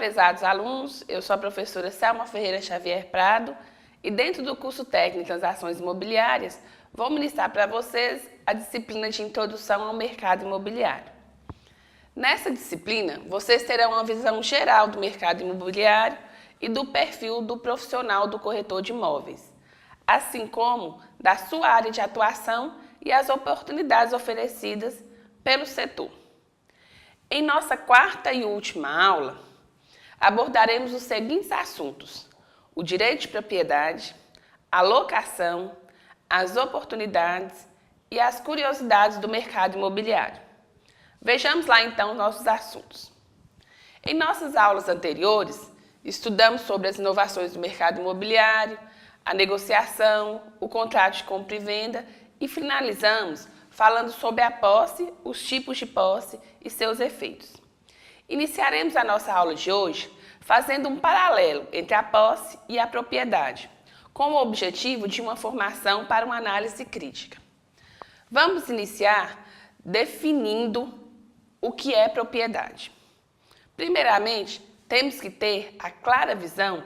prezados alunos, eu sou a professora Selma Ferreira Xavier Prado e dentro do curso técnico em transações imobiliárias, vou ministrar para vocês a disciplina de introdução ao mercado imobiliário. Nessa disciplina, vocês terão uma visão geral do mercado imobiliário e do perfil do profissional do corretor de imóveis, assim como da sua área de atuação e as oportunidades oferecidas pelo setor. Em nossa quarta e última aula, abordaremos os seguintes assuntos: o direito de propriedade, a locação, as oportunidades e as curiosidades do mercado imobiliário. Vejamos lá então nossos assuntos. Em nossas aulas anteriores, estudamos sobre as inovações do mercado imobiliário, a negociação, o contrato de compra e venda e finalizamos falando sobre a posse, os tipos de posse e seus efeitos. Iniciaremos a nossa aula de hoje fazendo um paralelo entre a posse e a propriedade, com o objetivo de uma formação para uma análise crítica. Vamos iniciar definindo o que é propriedade. Primeiramente, temos que ter a clara visão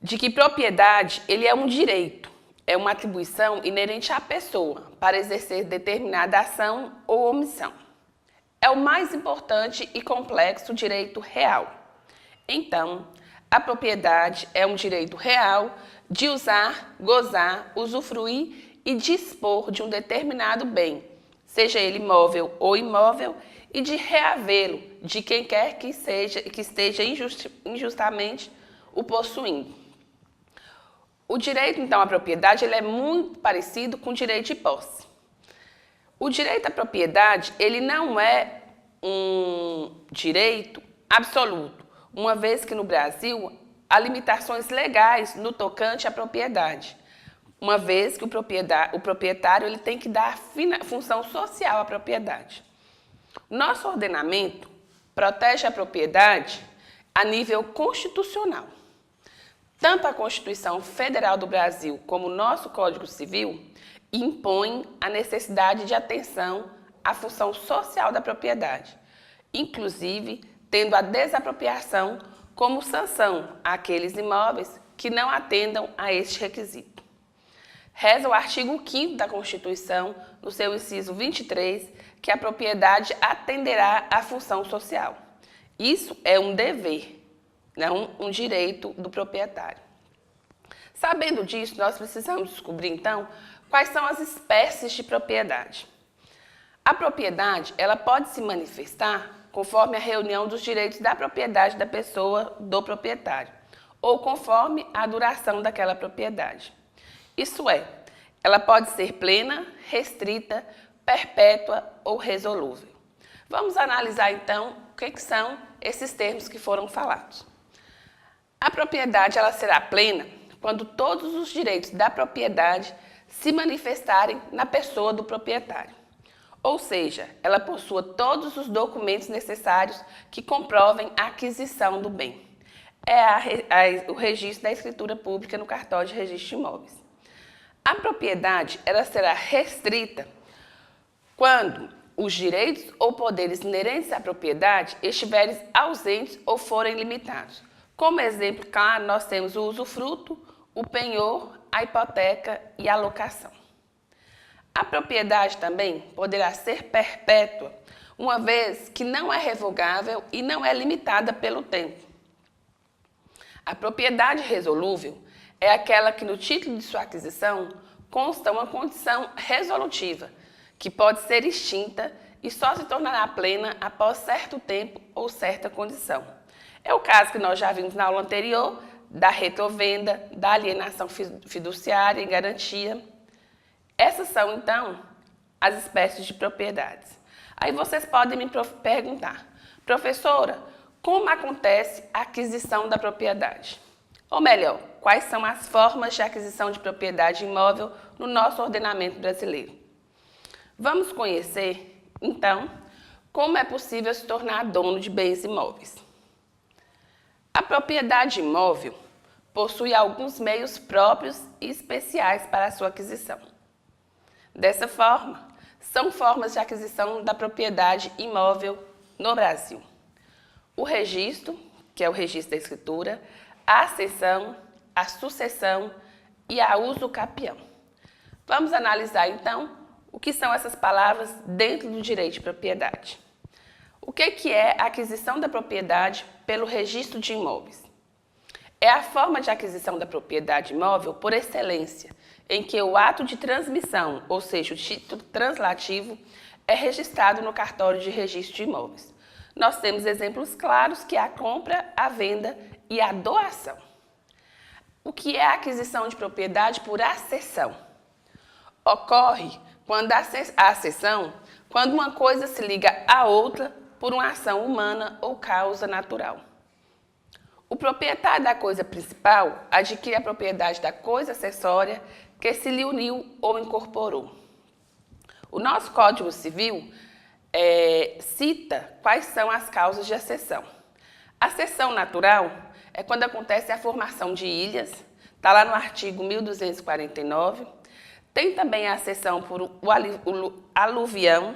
de que propriedade ele é um direito, é uma atribuição inerente à pessoa para exercer determinada ação ou omissão. É o mais importante e complexo direito real. Então, a propriedade é um direito real de usar, gozar, usufruir e dispor de um determinado bem, seja ele móvel ou imóvel, e de reavê-lo de quem quer que esteja injustamente o possuindo. O direito, então, à propriedade ele é muito parecido com o direito de posse. O direito à propriedade ele não é um direito absoluto, uma vez que no Brasil há limitações legais no tocante à propriedade, uma vez que o proprietário ele tem que dar função social à propriedade. Nosso ordenamento protege a propriedade a nível constitucional. Tanto a Constituição Federal do Brasil como o nosso Código Civil impõem a necessidade de atenção à função social da propriedade, inclusive tendo a desapropriação como sanção àqueles imóveis que não atendam a este requisito. Reza o artigo 5º da Constituição, no seu inciso 23, que a propriedade atenderá à função social. Isso é um dever, não um direito do proprietário. Sabendo disso, nós precisamos descobrir, então, quais são as espécies de propriedade. A propriedade, ela pode se manifestar conforme a reunião dos direitos da propriedade da pessoa do proprietário, ou conforme a duração daquela propriedade. Isso é, ela pode ser plena, restrita, perpétua ou resolúvel. Vamos analisar, então, o que são esses termos que foram falados. A propriedade ela será plena quando todos os direitos da propriedade se manifestarem na pessoa do proprietário. Ou seja, ela possua todos os documentos necessários que comprovem a aquisição do bem. É o registro da escritura pública no cartório de registro de imóveis. A propriedade ela será restrita quando os direitos ou poderes inerentes à propriedade estiverem ausentes ou forem limitados. Como exemplo, claro, nós temos o usufruto, o penhor, a hipoteca e a locação. A propriedade também poderá ser perpétua, uma vez que não é revogável e não é limitada pelo tempo. A propriedade resolúvel é aquela que no título de sua aquisição consta uma condição resolutiva, que pode ser extinta e só se tornará plena após certo tempo ou certa condição. É o caso que nós já vimos na aula anterior, da retrovenda, da alienação fiduciária e garantia. Essas são, então, as espécies de propriedades. Aí vocês podem me perguntar, professora, como acontece a aquisição da propriedade? Ou melhor, quais são as formas de aquisição de propriedade imóvel no nosso ordenamento brasileiro? Vamos conhecer, então, como é possível se tornar dono de bens imóveis. A propriedade imóvel possui alguns meios próprios e especiais para a sua aquisição. Dessa forma, são formas de aquisição da propriedade imóvel no Brasil. O registro, que é o registro da escritura, a cessão, a sucessão e a usucapião. Vamos analisar, então, o que são essas palavras dentro do direito de propriedade. O que é a aquisição da propriedade pelo registro de imóveis? É a forma de aquisição da propriedade imóvel por excelência, em que o ato de transmissão, ou seja, o título translativo, é registrado no cartório de registro de imóveis. Nós temos exemplos claros que é a compra, a venda e a doação. O que é a aquisição de propriedade por acessão? Ocorre quando a cessão, quando uma coisa se liga à outra por uma ação humana ou causa natural. O proprietário da coisa principal adquire a propriedade da coisa acessória que se lhe uniu ou incorporou. O nosso Código Civil cita quais são as causas de acessão. A cessão natural é quando acontece a formação de ilhas, está lá no artigo 1249. Tem também a cessão por o aluvião,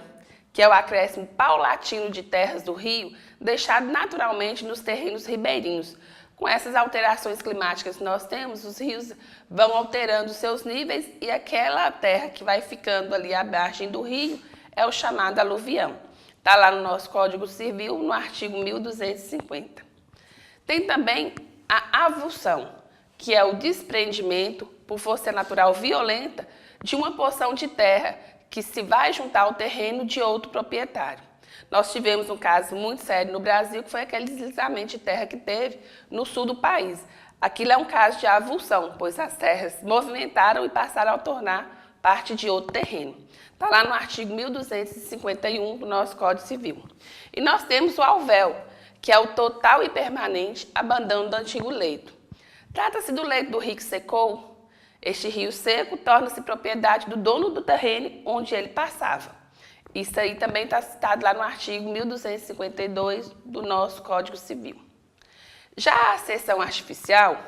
que é o acréscimo paulatino de terras do rio, deixado naturalmente nos terrenos ribeirinhos. Com essas alterações climáticas que nós temos, os rios vão alterando seus níveis e aquela terra que vai ficando ali à margem do rio é o chamado aluvião. Está lá no nosso Código Civil, no artigo 1250. Tem também a avulsão, que é o desprendimento por força natural violenta de uma porção de terra que se vai juntar ao terreno de outro proprietário. Nós tivemos um caso muito sério no Brasil, que foi aquele deslizamento de terra que teve no sul do país. Aquilo é um caso de avulsão, pois as terras se movimentaram e passaram a tornar parte de outro terreno. Está lá no artigo 1251 do nosso Código Civil. E nós temos o alvéo, que é o total e permanente abandono do antigo leito. Trata-se do leito do rio que secou. Este rio seco torna-se propriedade do dono do terreno onde ele passava. Isso aí também está citado lá no artigo 1252 do nosso Código Civil. Já a cessão artificial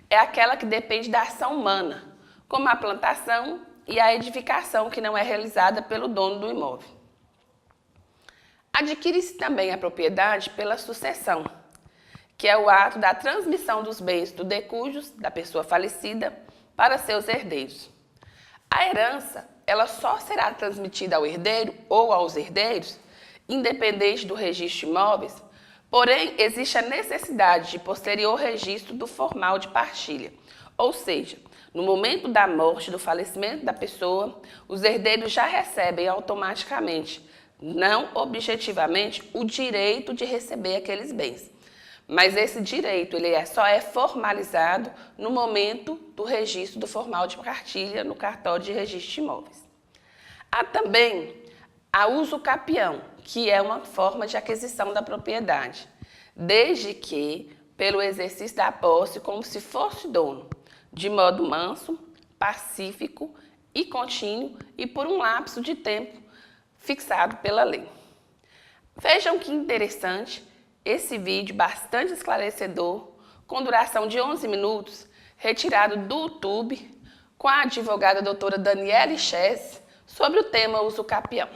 é aquela que depende da ação humana, como a plantação e a edificação, que não é realizada pelo dono do imóvel. Adquire-se também a propriedade pela sucessão, que é o ato da transmissão dos bens do decujus, da pessoa falecida, para seus herdeiros. A herança, ela só será transmitida ao herdeiro ou aos herdeiros, independente do registro de imóveis, porém, existe a necessidade de posterior registro do formal de partilha, ou seja, no momento da morte, do falecimento da pessoa, os herdeiros já recebem automaticamente, não objetivamente, o direito de receber aqueles bens. Mas esse direito só é formalizado no momento do registro do formal de partilha no cartório de registro de imóveis. Há também a usucapião, que é uma forma de aquisição da propriedade, desde que pelo exercício da posse como se fosse dono, de modo manso, pacífico e contínuo e por um lapso de tempo fixado pela lei. Vejam que interessante esse vídeo bastante esclarecedor, com duração de 11 minutos, retirado do YouTube, com a advogada doutora Daniele Chess, sobre o tema usucapião.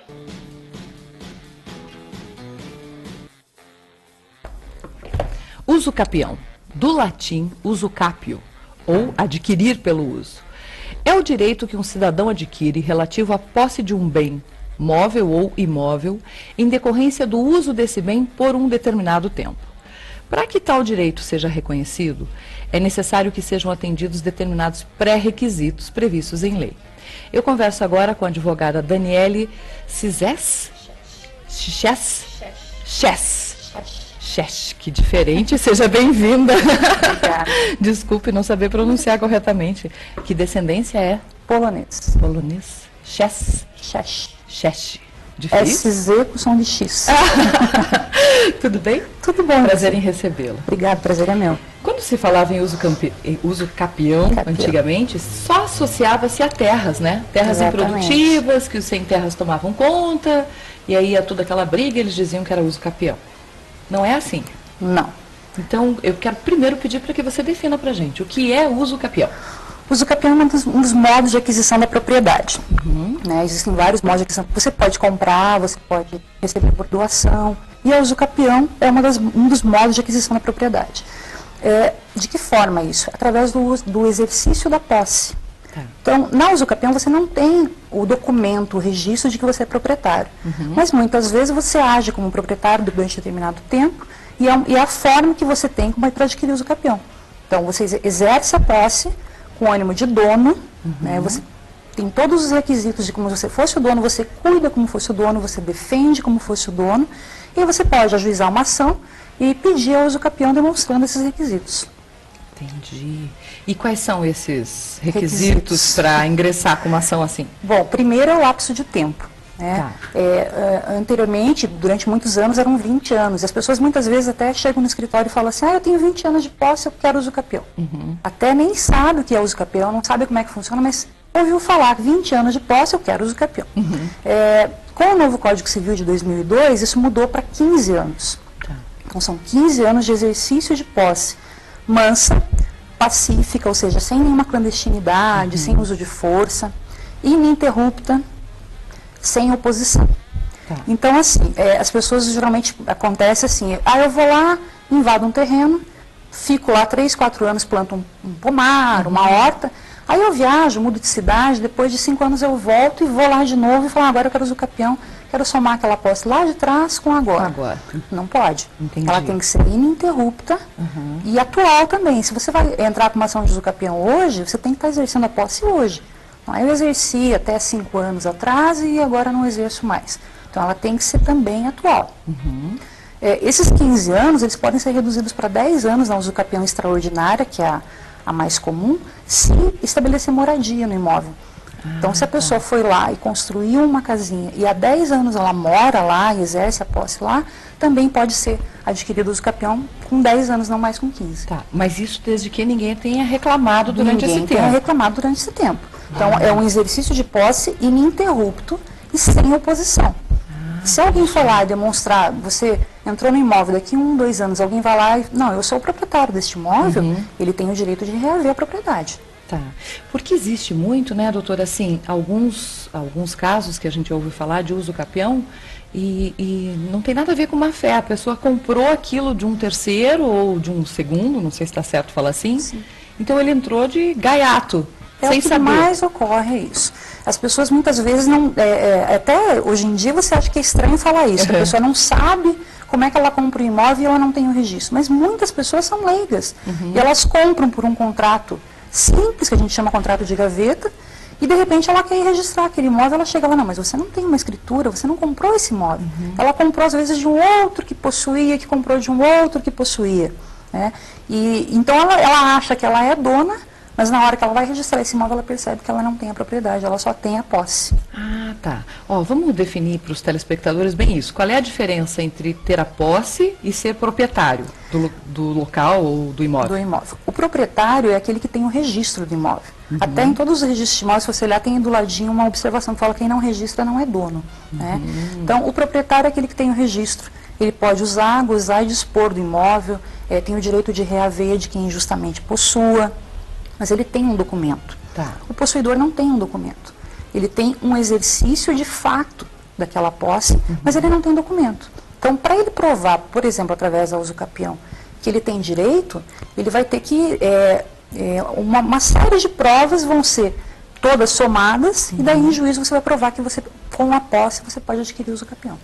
Usucapião, do latim usucapio, ou adquirir pelo uso. É o direito que um cidadão adquire relativo à posse de um bem, móvel ou imóvel, em decorrência do uso desse bem por um determinado tempo. Para que tal direito seja reconhecido, é necessário que sejam atendidos determinados pré-requisitos previstos em lei. Eu converso agora com a advogada Daniele Chess, que diferente, seja bem-vinda. Desculpe não saber pronunciar corretamente. Que descendência é? Polonês. Polonês. Chess. Difícil? SZ com som de X. Tudo bem? Tudo bom. Prazer em recebê-la. Obrigada, prazer é meu. Quando se falava em uso capião, antigamente, só associava-se a terras, né? Terras improdutivas, que os sem terras tomavam conta, e aí ia toda aquela briga, eles diziam que era uso capião. Não é assim? Não. Então, eu quero primeiro pedir para que você defina para a gente o que é uso capião. Uso capião é um dos modos de aquisição da propriedade. Né? Existem vários modos de aquisição. Você pode comprar, você pode receber por doação, e a usucapião é um dos modos de aquisição da propriedade. De que forma isso? Através do exercício da posse. Então, na usucapião você não tem o documento, o registro de que você é proprietário. Mas muitas vezes você age como proprietário durante determinado tempo e é a forma que você tem para adquirir o usucapião. Então, você exerce a posse com ânimo de dono, né, você tem todos os requisitos de como se você fosse o dono, você cuida como fosse o dono, você defende como fosse o dono, e você pode ajuizar uma ação e pedir ao usucapião demonstrando esses requisitos. Entendi. E quais são esses requisitos para ingressar com uma ação assim? Bom, primeiro é o lapso de tempo. Né? Anteriormente, durante muitos anos, eram 20 anos. E as pessoas muitas vezes até chegam no escritório e falam assim, eu tenho 20 anos de posse, eu quero usucapião. Até nem sabe o que é usucapião, não sabe como é que funciona, mas ouviu falar, 20 anos de posse, eu quero usucapião. Com o novo Código Civil de 2002, isso mudou para 15 anos. Então, são 15 anos de exercício de posse mansa, pacífica, ou seja, sem nenhuma clandestinidade, sem uso de força, ininterrupta, sem oposição. Então, assim, as pessoas geralmente acontece assim, eu vou lá, invado um terreno, fico lá 3, 4 anos, planto um pomar, uma horta, aí eu viajo, mudo de cidade, depois de 5 anos eu volto e vou lá de novo e falo, agora eu quero usucapião, quero somar aquela posse lá de trás com agora. Não pode. Entendi. Ela tem que ser ininterrupta e atual também. Se você vai entrar com uma ação de usucapião hoje, você tem que estar exercendo a posse hoje. Então, eu exerci até 5 anos atrás e agora não exerço mais. Então, ela tem que ser também atual. Esses 15 anos, eles podem ser reduzidos para 10 anos na usucapião extraordinária, que é a mais comum, se estabelecer moradia no imóvel. Então, se a pessoa foi lá e construiu uma casinha e há 10 anos ela mora lá e exerce a posse lá, também pode ser adquirido o usucapião com 10 anos, não mais com 15. Mas isso desde que ninguém tenha reclamado durante esse tempo. Ninguém tenha reclamado durante esse tempo. Então, é um exercício de posse ininterrupto e sem oposição. Se alguém for lá e demonstrar, você entrou no imóvel, daqui 1, 2 anos, alguém vai lá e, não, eu sou o proprietário deste imóvel, ele tem o direito de reaver a propriedade. Porque existe muito, né, doutora, assim, alguns casos que a gente ouve falar de usucapião e não tem nada a ver com má fé. A pessoa comprou aquilo de um terceiro ou de um segundo, não sei se está certo falar assim. Sim. Então ele entrou de gaiato, sem saber. O que mais ocorre é isso. As pessoas muitas vezes não, até hoje em dia você acha que é estranho falar isso, a pessoa não sabe como é que ela compra o imóvel e ela não tem o registro. Mas muitas pessoas são leigas e elas compram por um contrato simples, que a gente chama contrato de gaveta, e de repente ela quer ir registrar aquele imóvel, ela chega lá, não, mas você não tem uma escritura, você não comprou esse imóvel. Ela comprou às vezes de um outro que possuía, que comprou de um outro que possuía. Né? E, então ela acha que ela é dona, mas na hora que ela vai registrar esse imóvel, ela percebe que ela não tem a propriedade, ela só tem a posse. Vamos definir para os telespectadores bem isso. Qual é a diferença entre ter a posse e ser proprietário do local ou do imóvel? Do imóvel. O proprietário é aquele que tem o registro do imóvel. Até em todos os registros de imóveis, se você olhar, tem do ladinho uma observação que fala que quem não registra não é dono. Né? Então, o proprietário é aquele que tem o registro. Ele pode usar, gozar e dispor do imóvel, tem o direito de reaver de quem injustamente possua, mas ele tem um documento. O possuidor não tem um documento. Ele tem um exercício de fato daquela posse, mas ele não tem documento. Então, para ele provar, por exemplo, através da usucapião, que ele tem direito, ele vai ter que... uma série de provas vão ser todas somadas, e daí em juízo você vai provar que você, com a posse, você pode adquirir o usucapião.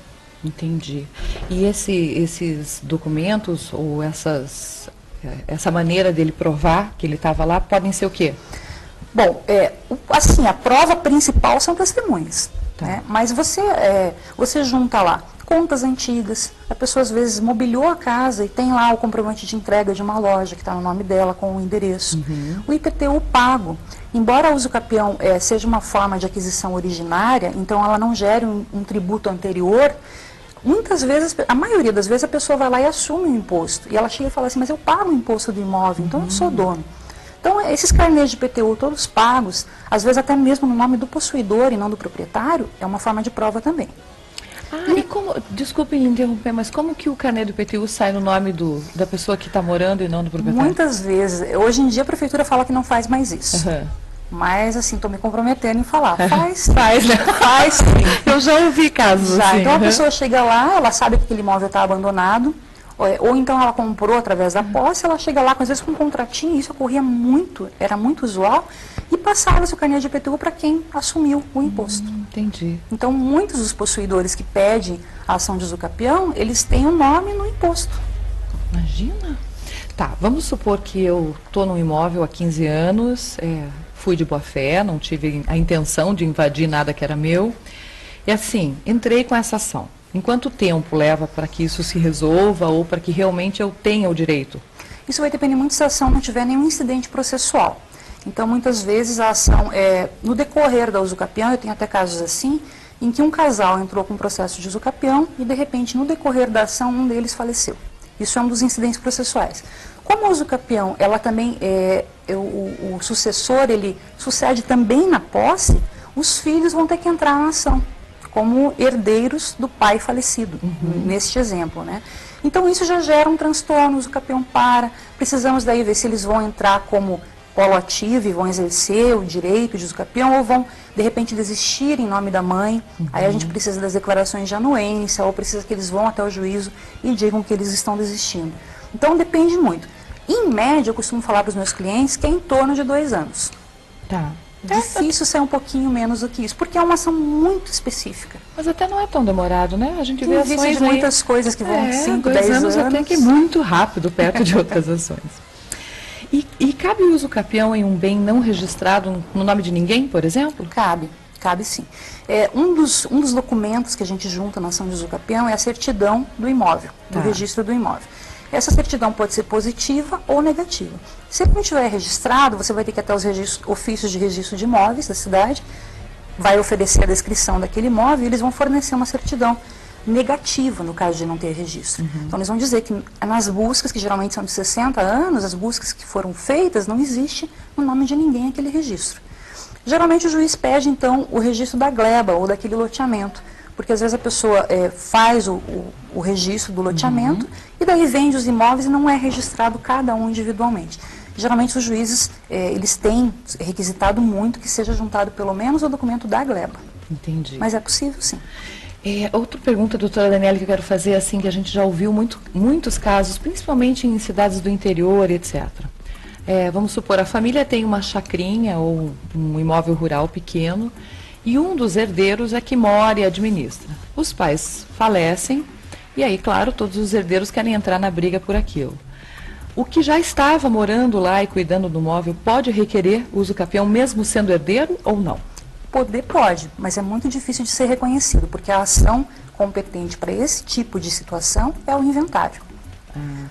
Entendi. E esses documentos ou essa maneira dele provar que ele estava lá podem ser o quê? Bom, assim, a prova principal são testemunhas. Né? Mas você junta lá contas antigas, a pessoa às vezes mobiliou a casa e tem lá o comprovante de entrega de uma loja que está no nome dela com o endereço. O IPTU pago, embora a usucapião seja uma forma de aquisição originária, então ela não gere um tributo anterior, muitas vezes, a maioria das vezes a pessoa vai lá e assume o imposto, e ela chega e fala assim, mas eu pago o imposto do imóvel, então eu sou dono. Então, esses carnês de IPTU todos pagos, às vezes até mesmo no nome do possuidor e não do proprietário, é uma forma de prova também. E como, desculpe interromper, mas como que o carnê do IPTU sai no nome da pessoa que está morando e não do proprietário? Muitas vezes, hoje em dia a prefeitura fala que não faz mais isso. Mas, assim, estou me comprometendo em falar. Faz. Faz, né? Faz sim. Eu já ouvi casos Já. assim. Então a pessoa chega lá, ela sabe que aquele imóvel está abandonado, ou então ela comprou através da posse, ela chega lá, às vezes com um contratinho, isso ocorria muito, era muito usual, e passava-se o carnê de IPTU para quem assumiu o imposto. Entendi. Então, muitos dos possuidores que pedem a ação de usucapião, eles têm o nome no imposto. Imagina. Tá, vamos supor que eu estou num imóvel há 15 anos, fui de boa fé, não tive a intenção de invadir nada que era meu. E assim, entrei com essa ação. Em quanto tempo leva para que isso se resolva ou para que realmente eu tenha o direito? Isso vai depender muito se a ação não tiver nenhum incidente processual. Então, muitas vezes a ação, no decorrer da usucapião, eu tenho até casos assim, em que um casal entrou com um processo de usucapião e, de repente, no decorrer da ação, um deles faleceu. Isso é um dos incidentes processuais. Como a usucapião, ela também, o sucessor, ele sucede também na posse, os filhos vão ter que entrar na ação, como herdeiros do pai falecido, neste exemplo, né? Então, isso já gera um transtorno, o usucapião para, precisamos daí ver se eles vão entrar como polo ativo e vão exercer o direito de usucapião ou vão, de repente, desistir em nome da mãe. Aí a gente precisa das declarações de anuência ou precisa que eles vão até o juízo e digam que eles estão desistindo. Então, depende muito. Em média, eu costumo falar para os meus clientes que é em torno de 2 anos. Tá. Difícil ser um pouquinho menos do que isso, porque é uma ação muito específica. Mas até não é tão demorado, né? A gente vê Tem ações visto de muitas coisas que vão 5, 10 anos. até que muito rápido, perto de outras ações. E cabe o usucapião em um bem não registrado no nome de ninguém, por exemplo? Cabe sim. Um dos documentos que a gente junta na ação de usucapião é a certidão do imóvel, do registro do imóvel. Essa certidão pode ser positiva ou negativa. Se ele não estiver registrado, você vai ter que ir até os ofícios de registro de imóveis da cidade, vai oferecer a descrição daquele imóvel e eles vão fornecer uma certidão negativa no caso de não ter registro. Então eles vão dizer que nas buscas, que geralmente são de 60 anos, as buscas que foram feitas, não existe no nome de ninguém aquele registro. Geralmente o juiz pede então o registro da gleba ou daquele loteamento, porque às vezes a pessoa faz o registro do loteamento e daí vende os imóveis e não é registrado cada um individualmente. Geralmente os juízes, eles têm requisitado muito que seja juntado pelo menos o documento da gleba. Entendi. Mas é possível, sim. Outra pergunta, doutora Daniele, que eu quero fazer, assim, que a gente já ouviu muitos casos, principalmente em cidades do interior, etc. Vamos supor, a família tem uma chacrinha ou um imóvel rural pequeno e um dos herdeiros é que mora e administra. Os pais falecem e aí, claro, todos os herdeiros querem entrar na briga por aquilo. O que já estava morando lá e cuidando do imóvel pode requerer usucapião mesmo sendo herdeiro ou não? Poder pode, mas é muito difícil de ser reconhecido, porque a ação competente para esse tipo de situação é o inventário.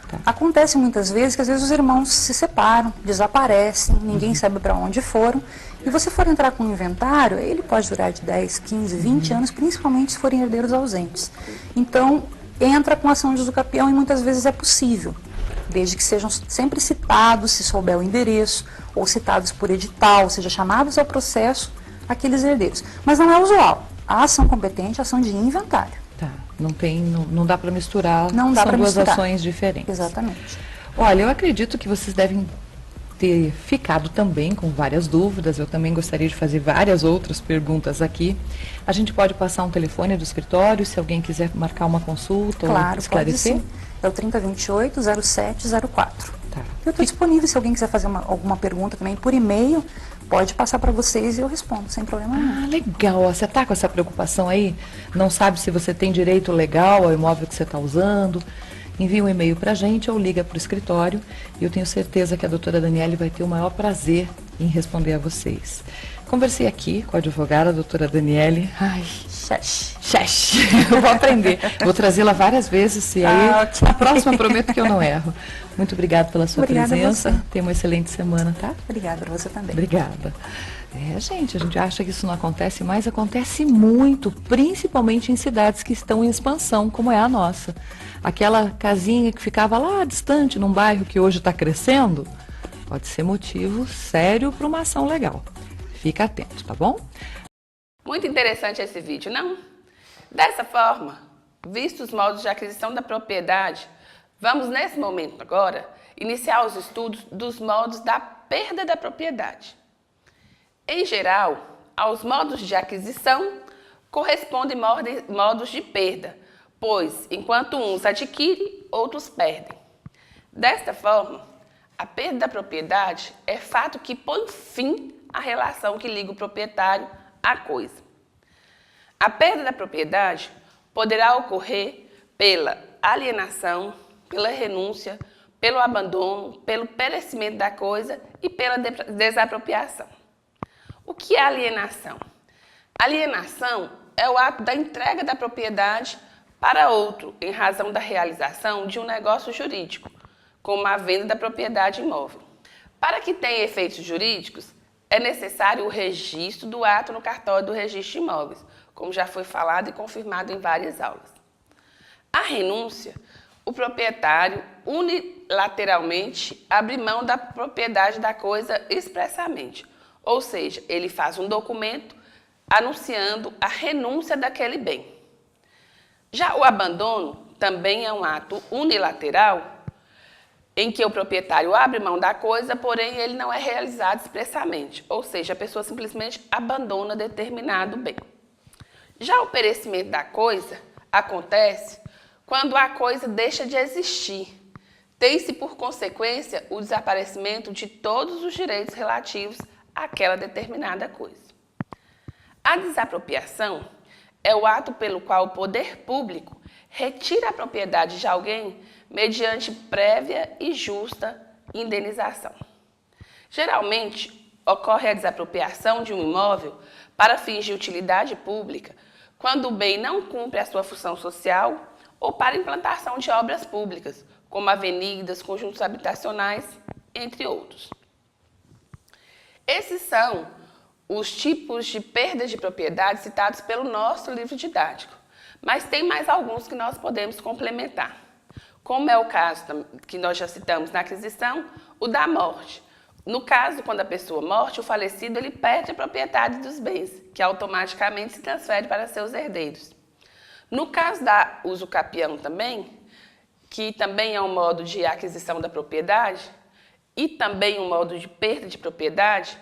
Tá. Acontece muitas vezes que às vezes os irmãos se separam, desaparecem, ninguém sabe para onde foram, e você for entrar com um inventário, ele pode durar de 10, 15, 20 anos, principalmente se forem herdeiros ausentes. Então, entra com ação de usucapião e muitas vezes é possível, desde que sejam sempre citados, se souber o endereço, ou citados por edital, ou seja, chamados ao processo aqueles herdeiros. Mas não é usual. A ação competente é a ação de inventário. Tá. Não dá para misturar, Não dá são para duas misturar. ações diferentes. Exatamente. Olha, eu acredito que vocês devem ter ficado também com várias dúvidas. Eu também gostaria de fazer várias outras perguntas aqui. A gente pode passar um telefone do escritório, se alguém quiser marcar uma consulta Claro, ou esclarecer? pode sim. É o 3028-0704. Tá. Eu estou disponível, se alguém quiser fazer alguma pergunta também por e-mail, pode passar para vocês e eu respondo, sem problema nenhum. Ah, legal. Você está com essa preocupação aí? Não sabe se você tem direito legal ao imóvel que você está usando? Envie um e-mail para a gente ou liga para o escritório e eu tenho certeza que a doutora Daniele vai ter o maior prazer em responder a vocês. Conversei aqui com a advogada, a doutora Daniele. Ai, xexe. Eu vou aprender. Vou trazê-la várias vezes e aí ok. a próxima prometo que eu não erro. Muito obrigada pela sua Obrigada a presença. você. Tenha uma excelente semana, tá? Obrigada para você também. Obrigada. Gente, a gente acha que isso não acontece, mas acontece muito, principalmente em cidades que estão em expansão, como é a nossa. Aquela casinha que ficava lá distante, num bairro que hoje está crescendo, pode ser motivo sério para uma ação legal. Fica atento, tá bom? Muito interessante esse vídeo, não? Dessa forma, vistos os modos de aquisição da propriedade, vamos nesse momento agora iniciar os estudos dos modos da perda da propriedade. Em geral, aos modos de aquisição correspondem modos de perda, pois, enquanto uns adquirem, outros perdem. Desta forma, a perda da propriedade é fato que põe fim à relação que liga o proprietário à coisa. A perda da propriedade poderá ocorrer pela alienação, pela renúncia, pelo abandono, pelo perecimento da coisa e pela desapropriação. O que é alienação? Alienação é o ato da entrega da propriedade para outro em razão da realização de um negócio jurídico, como a venda da propriedade imóvel. Para que tenha efeitos jurídicos, é necessário o registro do ato no cartório do registro de imóveis, como já foi falado e confirmado em várias aulas. A renúncia, o proprietário unilateralmente abre mão da propriedade da coisa expressamente, ou seja, ele faz um documento anunciando a renúncia daquele bem. Já o abandono também é um ato unilateral em que o proprietário abre mão da coisa, porém ele não é realizado expressamente, ou seja, a pessoa simplesmente abandona determinado bem. Já o perecimento da coisa acontece quando a coisa deixa de existir. Tem-se por consequência o desaparecimento de todos os direitos relativos àquela determinada coisa. A desapropriação é o ato pelo qual o poder público retira a propriedade de alguém mediante prévia e justa indenização. Geralmente, ocorre a desapropriação de um imóvel para fins de utilidade pública quando o bem não cumpre a sua função social ou para implantação de obras públicas, como avenidas, conjuntos habitacionais, entre outros. Esses são os tipos de perda de propriedade citados pelo nosso livro didático, mas tem mais alguns que nós podemos complementar, como é o caso que nós já citamos na aquisição, o da morte. No caso, quando a pessoa morre, o falecido ele perde a propriedade dos bens, que automaticamente se transfere para seus herdeiros. No caso da usucapião também, que também é um modo de aquisição da propriedade e também um modo de perda de propriedade,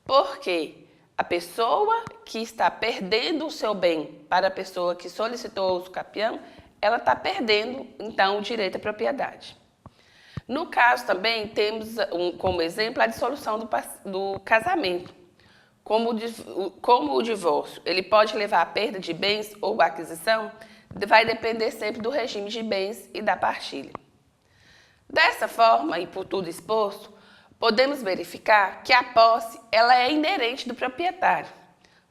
porque a pessoa que está perdendo o seu bem para a pessoa que solicitou o usucapião, ela está perdendo, então, o direito à propriedade. No caso também, temos como exemplo a dissolução do casamento. Como o divórcio ele pode levar à perda de bens ou aquisição, vai depender sempre do regime de bens e da partilha. Dessa forma, e por tudo exposto, podemos verificar que a posse ela é inerente do proprietário.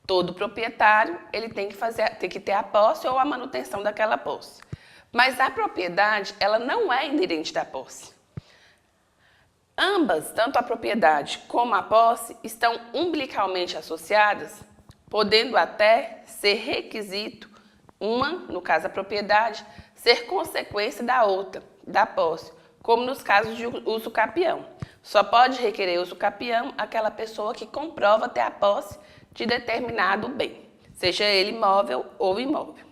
Todo proprietário ele tem que ter a posse ou a manutenção daquela posse. Mas a propriedade ela não é inerente da posse. Ambas, tanto a propriedade como a posse, estão umbilicalmente associadas, podendo até ser requisito, uma, no caso a propriedade, ser consequência da outra, da posse, como nos casos de usucapião. Só pode requerer usucapião aquela pessoa que comprova ter a posse de determinado bem, seja ele móvel ou imóvel.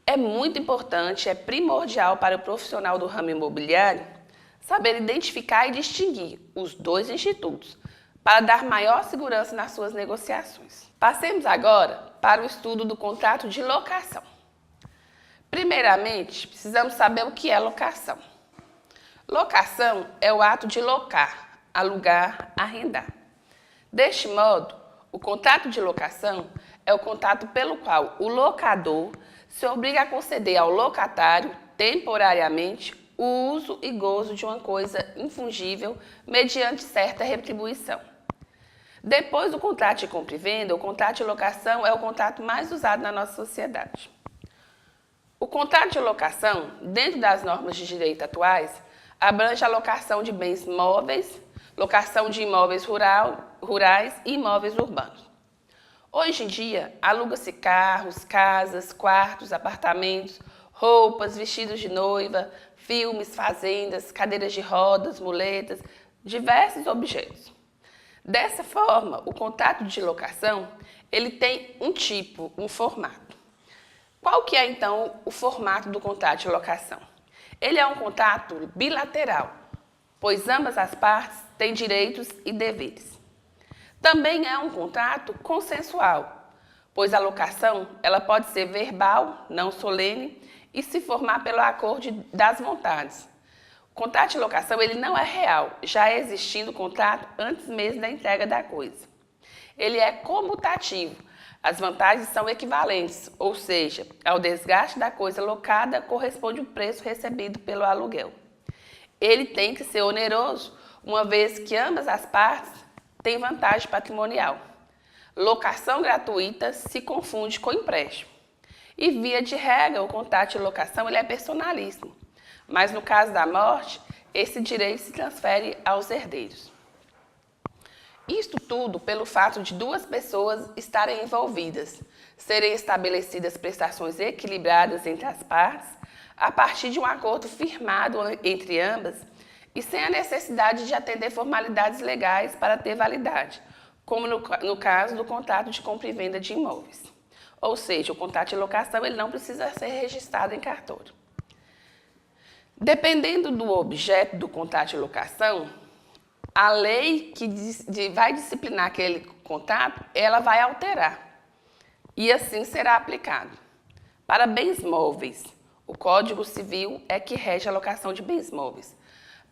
É muito importante, é primordial para o profissional do ramo imobiliário saber identificar e distinguir os dois institutos para dar maior segurança nas suas negociações. Passemos agora para o estudo do contrato de locação. Primeiramente, precisamos saber o que é locação. Locação é o ato de locar, alugar, arrendar. Deste modo, o contrato de locação é o contrato pelo qual o locador se obriga a conceder ao locatário, temporariamente, o uso e gozo de uma coisa infungível mediante certa retribuição. Depois do contrato de compra e venda, o contrato de locação é o contrato mais usado na nossa sociedade. O contrato de locação, dentro das normas de direito atuais, abrange a locação de bens móveis, locação de imóveis rurais e imóveis urbanos. Hoje em dia, aluga-se carros, casas, quartos, apartamentos, roupas, vestidos de noiva, filmes, fazendas, cadeiras de rodas, muletas, diversos objetos. Dessa forma, o contrato de locação ele tem um tipo, um formato. Qual que é, então, o formato do contrato de locação? Ele é um contrato bilateral, pois ambas as partes têm direitos e deveres. Também é um contrato consensual, pois a locação ela pode ser verbal, não solene, e se formar pelo acordo das vontades. O contrato de locação ele não é real, já existindo o contrato antes mesmo da entrega da coisa. Ele é comutativo, as vantagens são equivalentes, ou seja, ao desgaste da coisa locada corresponde o preço recebido pelo aluguel. Ele tem que ser oneroso, uma vez que ambas as partes têm vantagem patrimonial. Locação gratuita se confunde com empréstimo. E, via de regra, o contrato de locação ele é personalíssimo, mas no caso da morte, esse direito se transfere aos herdeiros. Isto tudo pelo fato de duas pessoas estarem envolvidas, serem estabelecidas prestações equilibradas entre as partes, a partir de um acordo firmado entre ambas e sem a necessidade de atender formalidades legais para ter validade, como no caso do contrato de compra e venda de imóveis. Ou seja, o contrato de locação ele não precisa ser registrado em cartório. Dependendo do objeto do contrato de locação, a lei que vai disciplinar aquele contrato, ela vai alterar e assim será aplicado. Para bens móveis, o Código Civil é que rege a locação de bens móveis.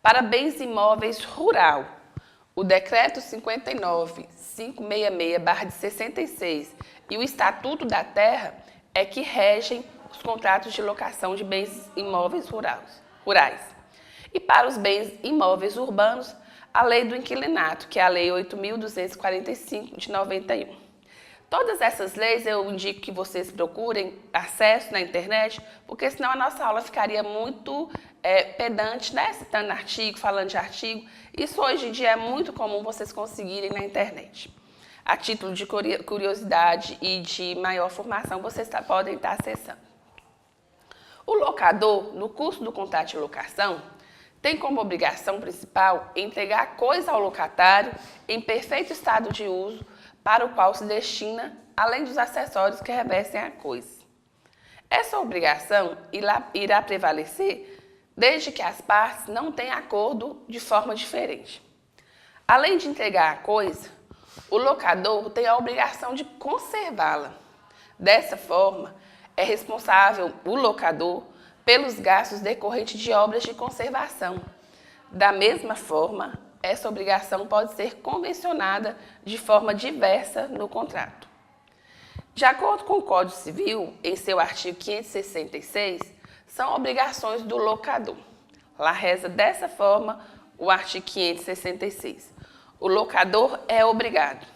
Para bens imóveis rural, o Decreto 59.566/66 e o Estatuto da Terra é que regem os contratos de locação de bens imóveis rurais. E para os bens imóveis urbanos, a Lei do Inquilinato, que é a Lei 8.245 de 91. Todas essas leis eu indico que vocês procurem acesso na internet, porque senão a nossa aula ficaria muito pedante, né? Citando artigo, falando de artigo. Isso hoje em dia é muito comum vocês conseguirem na internet. A título de curiosidade e de maior formação, vocês podem estar acessando. O locador, no curso do contrato de locação, tem como obrigação principal entregar a coisa ao locatário em perfeito estado de uso para o qual se destina, além dos acessórios que revestem a coisa. Essa obrigação irá prevalecer desde que as partes não tenham acordo de forma diferente. Além de entregar a coisa, o locador tem a obrigação de conservá-la. Dessa forma, é responsável o locador pelos gastos decorrentes de obras de conservação. Da mesma forma, essa obrigação pode ser convencionada de forma diversa no contrato. De acordo com o Código Civil, em seu artigo 566, são obrigações do locador. Lá reza dessa forma o artigo 566. O locador é obrigado: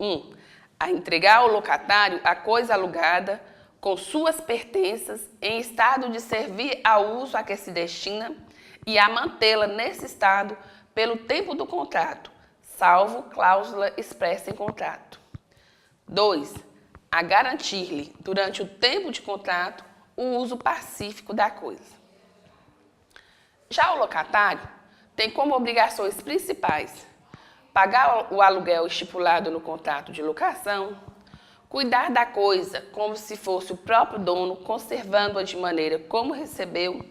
1. A entregar ao locatário a coisa alugada com suas pertenças em estado de servir ao uso a que se destina e a mantê-la nesse estado pelo tempo do contrato, salvo cláusula expressa em contrato. 2. A garantir-lhe, durante o tempo de contrato, o uso pacífico da coisa. Já o locatário tem como obrigações principais pagar o aluguel estipulado no contrato de locação, cuidar da coisa como se fosse o próprio dono, conservando-a de maneira como recebeu.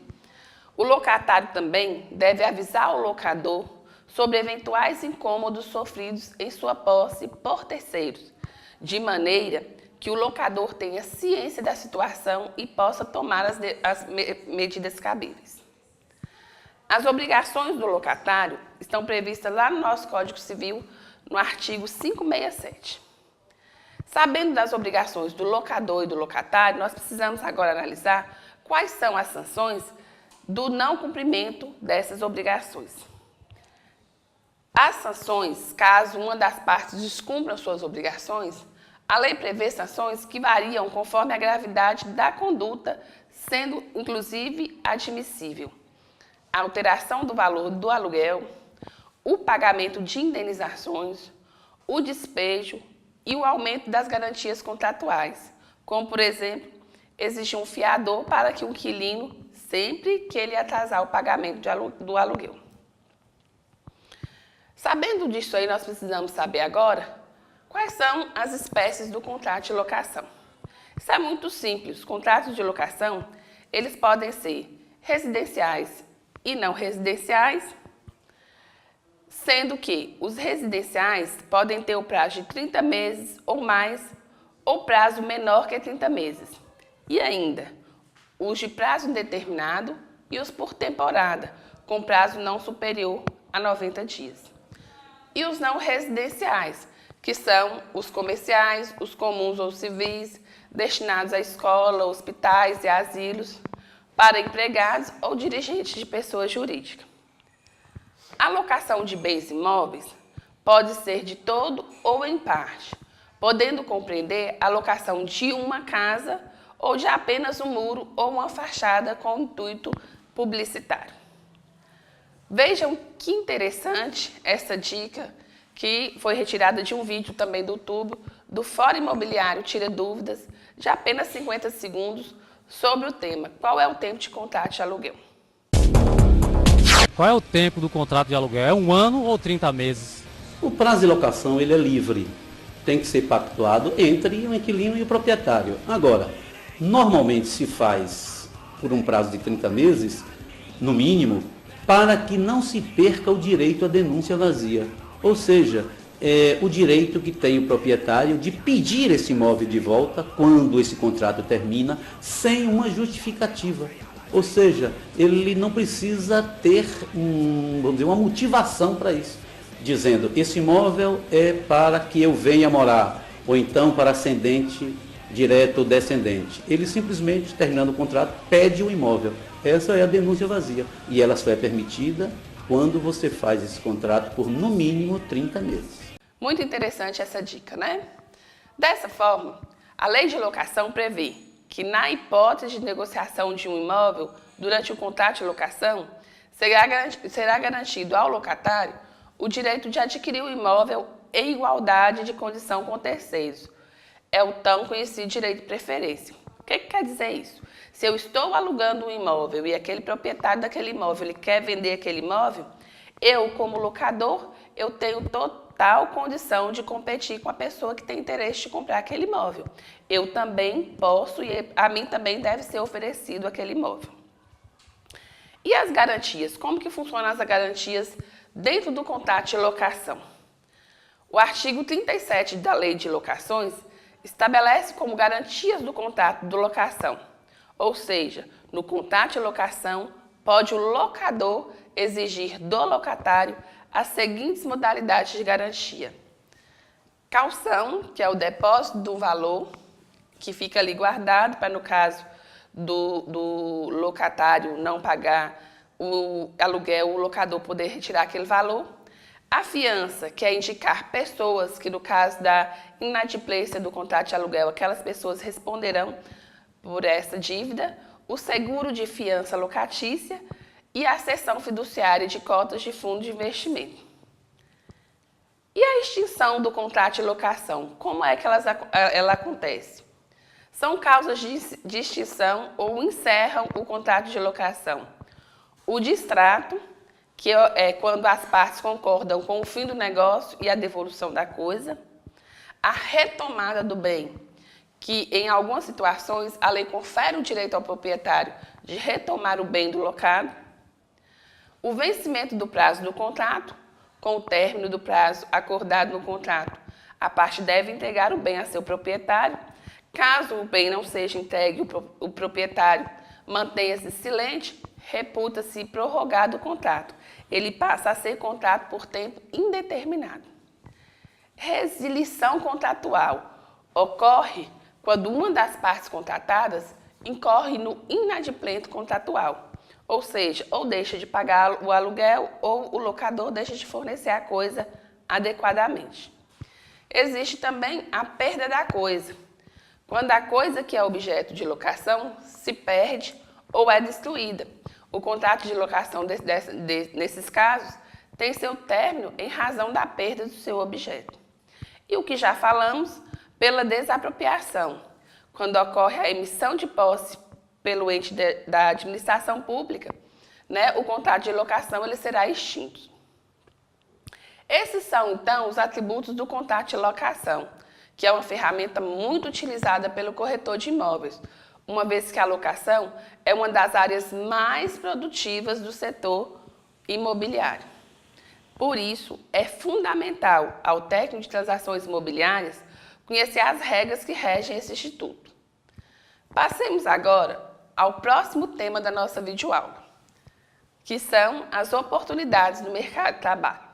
O locatário também deve avisar o locador sobre eventuais incômodos sofridos em sua posse por terceiros, de maneira que o locador tenha ciência da situação e possa tomar as medidas cabíveis. As obrigações do locatário estão previstas lá no nosso Código Civil, no artigo 567. Sabendo das obrigações do locador e do locatário, nós precisamos agora analisar quais são as sanções do não cumprimento dessas obrigações. As sanções, caso uma das partes descumpra suas obrigações, a lei prevê sanções que variam conforme a gravidade da conduta, sendo inclusive admissível a alteração do valor do aluguel, o pagamento de indenizações, o despejo e o aumento das garantias contratuais, como, por exemplo, exigir um fiador para que o inquilino, sempre que ele atrasar o pagamento do aluguel. Sabendo disso aí, nós precisamos saber agora quais são as espécies do contrato de locação. Isso é muito simples. Os contratos de locação, eles podem ser residenciais e não residenciais, sendo que os residenciais podem ter o prazo de 30 meses ou mais, ou prazo menor que 30 meses. E ainda, os de prazo indeterminado e os por temporada, com prazo não superior a 90 dias. E os não residenciais, que são os comerciais, os comuns ou civis, destinados à escola, hospitais e asilos, para empregados ou dirigentes de pessoa jurídica. A locação de bens imóveis pode ser de todo ou em parte, podendo compreender a locação de uma casa ou de apenas um muro ou uma fachada com intuito publicitário. Vejam que interessante essa dica, que foi retirada de um vídeo também do YouTube, do Fórum Imobiliário Tira Dúvidas, de apenas 50 segundos, sobre o tema: qual é o tempo de contrato de aluguel? Qual é o tempo do contrato de aluguel? É 1 ano ou 30 meses? O prazo de locação ele é livre, tem que ser pactuado entre o inquilino e o proprietário. Agora, normalmente se faz por um prazo de 30 meses, no mínimo, para que não se perca o direito à denúncia vazia. Ou seja, o direito que tem o proprietário de pedir esse imóvel de volta quando esse contrato termina, sem uma justificativa. Ou seja, ele não precisa ter vamos dizer, uma motivação para isso, dizendo: esse imóvel é para que eu venha morar, ou então para ascendente, direto ou descendente. Ele simplesmente, terminando o contrato, pede o imóvel. Essa é a denúncia vazia. E ela só é permitida quando você faz esse contrato por, no mínimo, 30 meses. Muito interessante essa dica, né? Dessa forma, a lei de locação prevê que, na hipótese de negociação de um imóvel durante o contrato de locação, será garantido ao locatário o direito de adquirir o imóvel em igualdade de condição com terceiros. É o tão conhecido direito de preferência. O que quer dizer isso? Se eu estou alugando um imóvel e aquele proprietário daquele imóvel ele quer vender aquele imóvel, eu, como locador, eu tenho total condição de competir com a pessoa que tem interesse de comprar aquele imóvel. Eu também posso e a mim também deve ser oferecido aquele imóvel. E as garantias? Como que funcionam as garantias dentro do contrato de locação? O artigo 37 da Lei de Locações estabelece como garantias do contrato de locação, ou seja, no contrato de locação, pode o locador exigir do locatário as seguintes modalidades de garantia: caução, que é o depósito do valor, que fica ali guardado para, no caso do locatário não pagar o aluguel, o locador poder retirar aquele valor. A fiança, que é indicar pessoas que, no caso da inadimplência do contrato de aluguel, aquelas pessoas responderão por essa dívida. O seguro de fiança locatícia e a cessão fiduciária de cotas de fundo de investimento. E a extinção do contrato de locação, como é que ela acontece? São causas de extinção ou encerram o contrato de locação: o distrato, que é quando as partes concordam com o fim do negócio e a devolução da coisa; a retomada do bem, que em algumas situações a lei confere o direito ao proprietário de retomar o bem do locado; o vencimento do prazo do contrato. Com o término do prazo acordado no contrato, a parte deve entregar o bem a seu proprietário. Caso o bem não seja entregue, o proprietário mantenha-se silente, reputa-se prorrogado o contrato. Ele passa a ser contrato por tempo indeterminado. Resilição contratual ocorre quando uma das partes contratadas incorre no inadimplente contratual, ou seja, ou deixa de pagar o aluguel ou o locador deixa de fornecer a coisa adequadamente. Existe também a perda da coisa, quando a coisa que é objeto de locação se perde ou é destruída. O contrato de locação nesses casos tem seu término em razão da perda do seu objeto. E o que já falamos, pela desapropriação, quando ocorre a emissão de posse pelo ente da administração pública, né, o contrato de locação ele será extinto. Esses são, então, os atributos do contrato de locação, que é uma ferramenta muito utilizada pelo corretor de imóveis, uma vez que a locação é uma das áreas mais produtivas do setor imobiliário. Por isso, é fundamental ao técnico de transações imobiliárias conhecer as regras que regem esse instituto. Passemos agora ao próximo tema da nossa videoaula, que são as oportunidades no mercado de trabalho.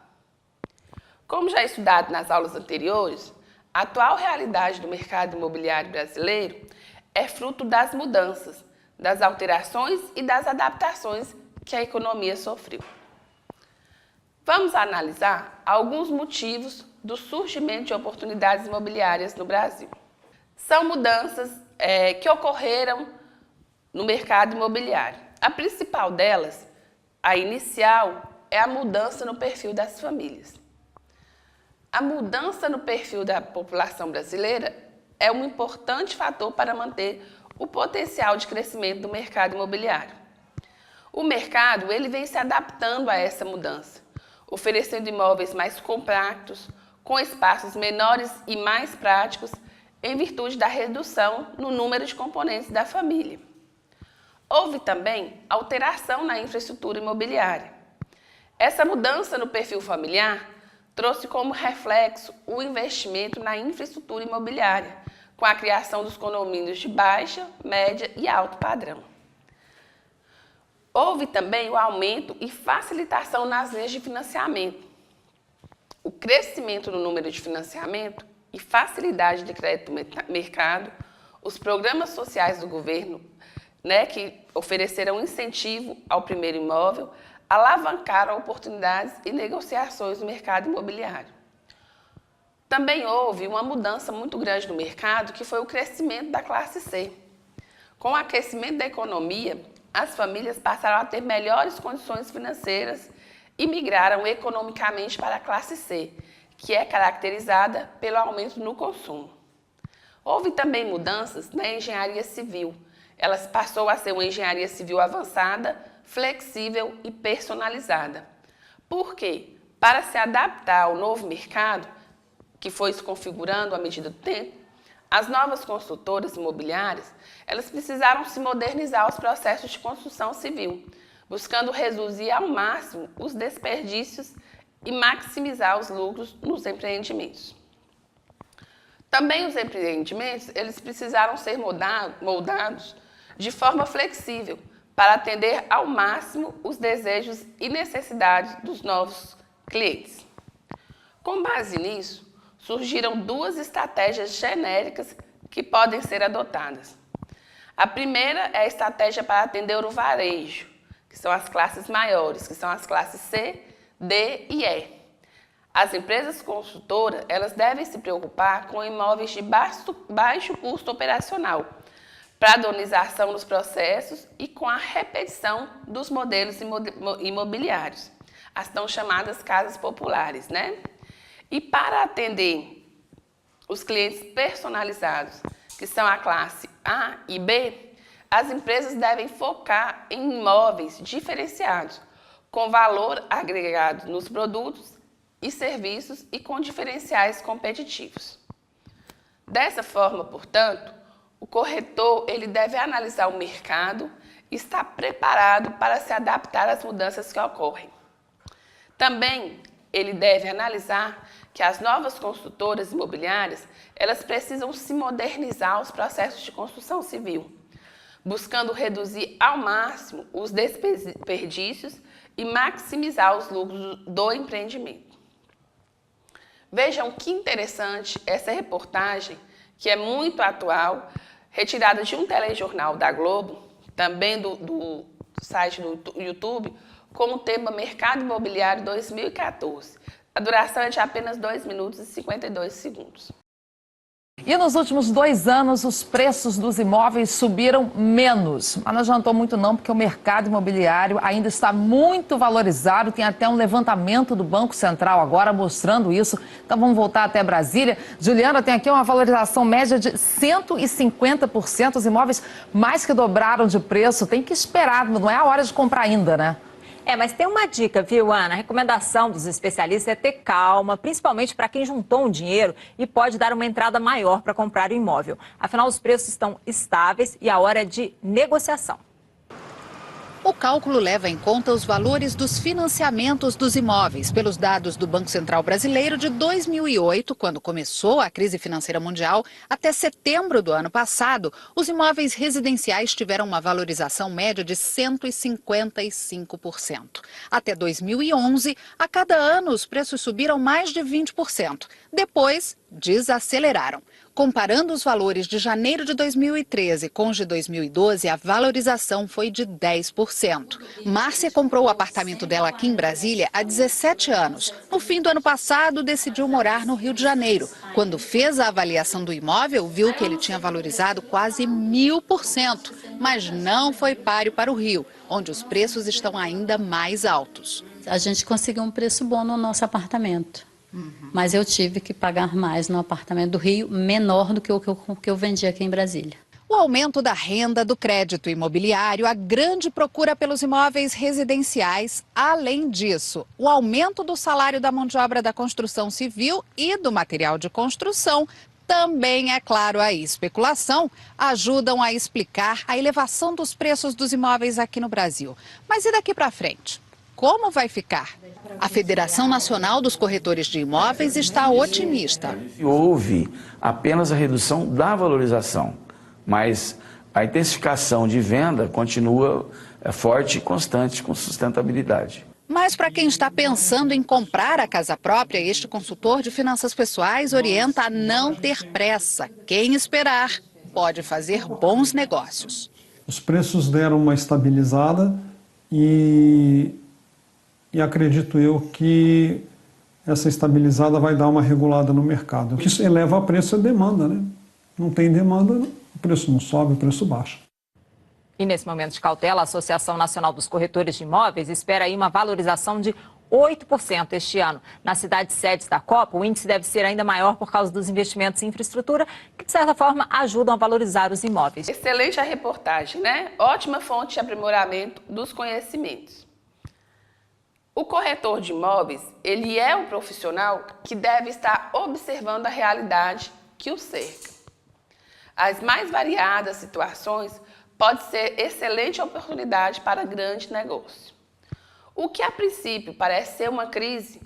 Como já estudado nas aulas anteriores, a atual realidade do mercado imobiliário brasileiro é fruto das mudanças, das alterações e das adaptações que a economia sofreu. Vamos analisar alguns motivos do surgimento de oportunidades imobiliárias no Brasil. São mudanças que ocorreram no mercado imobiliário. A principal delas, a inicial, é a mudança no perfil das famílias. A mudança no perfil da população brasileira é um importante fator para manter o potencial de crescimento do mercado imobiliário. O mercado ele vem se adaptando a essa mudança, oferecendo imóveis mais compactos, com espaços menores e mais práticos, em virtude da redução no número de componentes da família. Houve também alteração na infraestrutura imobiliária. Essa mudança no perfil familiar trouxe como reflexo o investimento na infraestrutura imobiliária, com a criação dos condomínios de baixa, média e alto padrão. Houve também o aumento e facilitação nas linhas de financiamento. O crescimento no número de financiamento e facilidade de crédito no mercado, os programas sociais do governo, que ofereceram incentivo ao primeiro imóvel, alavancaram oportunidades e negociações no mercado imobiliário. Também houve uma mudança muito grande no mercado, que foi o crescimento da classe C. Com o aquecimento da economia, as famílias passaram a ter melhores condições financeiras e migraram economicamente para a classe C, que é caracterizada pelo aumento no consumo. Houve também mudanças na engenharia civil. Ela passou a ser uma engenharia civil avançada, flexível e personalizada. Por quê? Para se adaptar ao novo mercado, que foi se configurando à medida do tempo, as novas construtoras imobiliárias, elas precisaram se modernizar os processos de construção civil, buscando reduzir ao máximo os desperdícios e maximizar os lucros nos empreendimentos. Também os empreendimentos, eles precisaram ser moldados de forma flexível, para atender ao máximo os desejos e necessidades dos novos clientes. Com base nisso, surgiram duas estratégias genéricas que podem ser adotadas. A primeira é a estratégia para atender o varejo, que são as classes maiores, que são as classes C, D e E. As empresas construtoras, elas devem se preocupar com imóveis de baixo custo operacional, padronização nos processos e com a repetição dos modelos imobiliários, as tão chamadas casas populares, E para atender os clientes personalizados, que são a classe A e B, as empresas devem focar em imóveis diferenciados, com valor agregado nos produtos e serviços e com diferenciais competitivos. Dessa forma, portanto, o corretor ele deve analisar o mercado e estar preparado para se adaptar às mudanças que ocorrem. Também ele deve analisar que as novas construtoras imobiliárias elas precisam se modernizar os processos de construção civil, buscando reduzir ao máximo os desperdícios e maximizar os lucros do empreendimento. Vejam que interessante essa reportagem, que é muito atual, retirada de um telejornal da Globo, também do site do YouTube, com o tema Mercado Imobiliário 2014. A duração é de apenas 2 minutos e 52 segundos. E nos últimos 2 anos, os preços dos imóveis subiram menos. Mas não adiantou muito não, porque o mercado imobiliário ainda está muito valorizado. Tem até um levantamento do Banco Central agora mostrando isso. Então vamos voltar até Brasília. Juliana, tem aqui uma valorização média de 150%. Os imóveis mais que dobraram de preço. Tem que esperar, não é a hora de comprar ainda, né? Mas tem uma dica, viu, Ana? A recomendação dos especialistas é ter calma, principalmente para quem juntou um dinheiro e pode dar uma entrada maior para comprar o imóvel. Afinal, os preços estão estáveis e a hora é de negociação. O cálculo leva em conta os valores dos financiamentos dos imóveis. Pelos dados do Banco Central Brasileiro, de 2008, quando começou a crise financeira mundial, até setembro do ano passado, os imóveis residenciais tiveram uma valorização média de 155%. Até 2011, a cada ano os preços subiram mais de 20%. Depois, desaceleraram. Comparando os valores de janeiro de 2013 com os de 2012, a valorização foi de 10%. Márcia comprou o apartamento dela aqui em Brasília há 17 anos. No fim do ano passado, decidiu morar no Rio de Janeiro. Quando fez a avaliação do imóvel, viu que ele tinha valorizado quase 1000%. Mas não foi páreo para o Rio, onde os preços estão ainda mais altos. A gente conseguiu um preço bom no nosso apartamento. Mas eu tive que pagar mais no apartamento do Rio, menor do que o que eu vendi aqui em Brasília. O aumento da renda, do crédito imobiliário, a grande procura pelos imóveis residenciais. Além disso, o aumento do salário da mão de obra da construção civil e do material de construção, também, é claro, a especulação, ajudam a explicar a elevação dos preços dos imóveis aqui no Brasil. Mas e daqui para frente? Como vai ficar? A Federação Nacional dos Corretores de Imóveis está otimista. Houve apenas a redução da valorização, mas a intensificação de venda continua forte e constante, com sustentabilidade. Mas para quem está pensando em comprar a casa própria, este consultor de finanças pessoais orienta a não ter pressa. Quem esperar pode fazer bons negócios. Os preços deram uma estabilizada e acredito eu que essa estabilizada vai dar uma regulada no mercado. O que eleva a preço é demanda, né? Não tem demanda, o preço não sobe, o preço baixa. E nesse momento de cautela, a Associação Nacional dos Corretores de Imóveis espera aí uma valorização de 8% este ano. Nas cidades sedes da Copa, o índice deve ser ainda maior por causa dos investimentos em infraestrutura, que de certa forma ajudam a valorizar os imóveis. Excelente a reportagem, né? Ótima fonte de aprimoramento dos conhecimentos. O corretor de imóveis, ele é o profissional que deve estar observando a realidade que o cerca. As mais variadas situações pode ser excelente oportunidade para grande negócio. O que a princípio parece ser uma crise,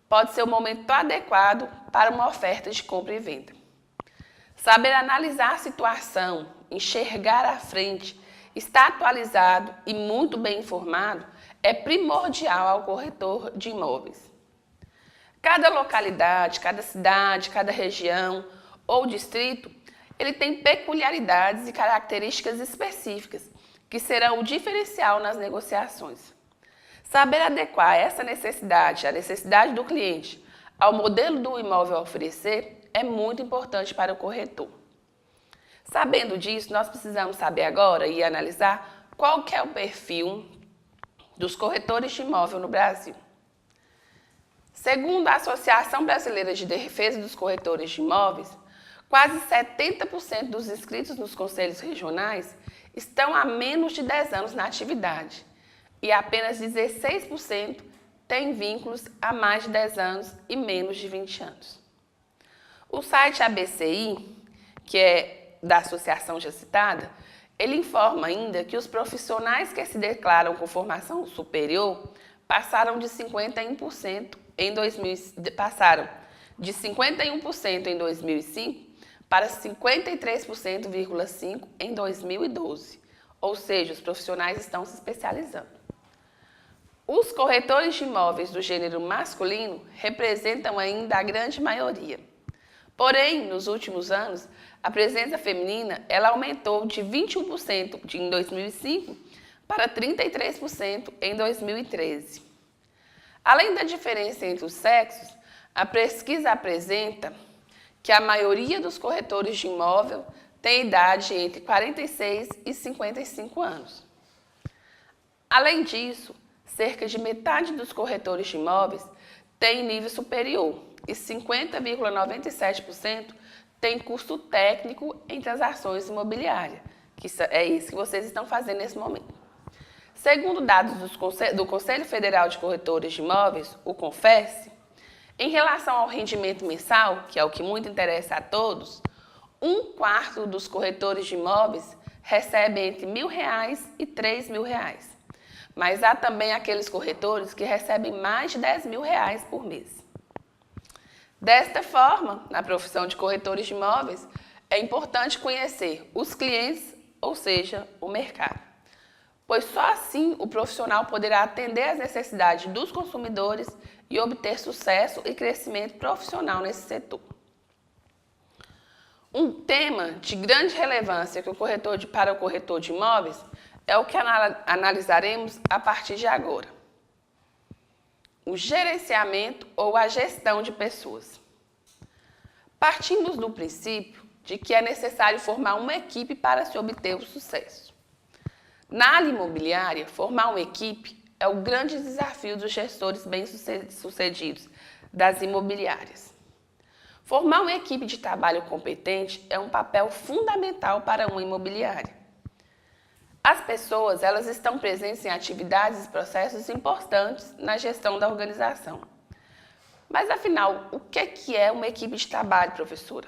pode ser o momento adequado para uma oferta de compra e venda. Saber analisar a situação, enxergar à frente, estar atualizado e muito bem informado é primordial ao corretor de imóveis. Cada localidade, cada cidade, cada região ou distrito, ele tem peculiaridades e características específicas que serão o diferencial nas negociações. Saber adequar essa necessidade, a necessidade do cliente, ao modelo do imóvel a oferecer é muito importante para o corretor. Sabendo disso, nós precisamos saber agora e analisar qual que é o perfil dos corretores de imóvel no Brasil. Segundo a Associação Brasileira de Defesa dos Corretores de Imóveis, quase 70% dos inscritos nos conselhos regionais estão há menos de 10 anos na atividade e apenas 16% têm vínculos há mais de 10 anos e menos de 20 anos. O site ABCI, que é da associação já citada, ele informa ainda que os profissionais que se declaram com formação superior passaram de 51% em 2005 para 53,5% em 2012. Ou seja, os profissionais estão se especializando. Os corretores de imóveis do gênero masculino representam ainda a grande maioria. Porém, nos últimos anos, a presença feminina ela aumentou de 21% em 2005 para 33% em 2013. Além da diferença entre os sexos, a pesquisa apresenta que a maioria dos corretores de imóvel tem idade entre 46 e 55 anos. Além disso, cerca de metade dos corretores de imóveis tem nível superior e 50,97% tem curso técnico em transações imobiliárias, que é isso que vocês estão fazendo nesse momento. Segundo dados do Conselho Federal de Corretores de Imóveis, o CONFES, em relação ao rendimento mensal, que é o que muito interessa a todos, 1/4 dos corretores de imóveis recebe entre R$ 1.000 e R$ 3.000. mas há também aqueles corretores que recebem mais de R$10.000 por mês. Desta forma, na profissão de corretores de imóveis, é importante conhecer os clientes, ou seja, o mercado, pois só assim o profissional poderá atender às necessidades dos consumidores e obter sucesso e crescimento profissional nesse setor. Um tema de grande relevância para o corretor de imóveis é o que analisaremos a partir de agora: o gerenciamento ou a gestão de pessoas. Partimos do princípio de que é necessário formar uma equipe para se obter o sucesso. Na área imobiliária, formar uma equipe é o grande desafio dos gestores bem-sucedidos das imobiliárias. Formar uma equipe de trabalho competente é um papel fundamental para uma imobiliária. As pessoas, elas estão presentes em atividades e processos importantes na gestão da organização. Mas, afinal, o que é uma equipe de trabalho, professora?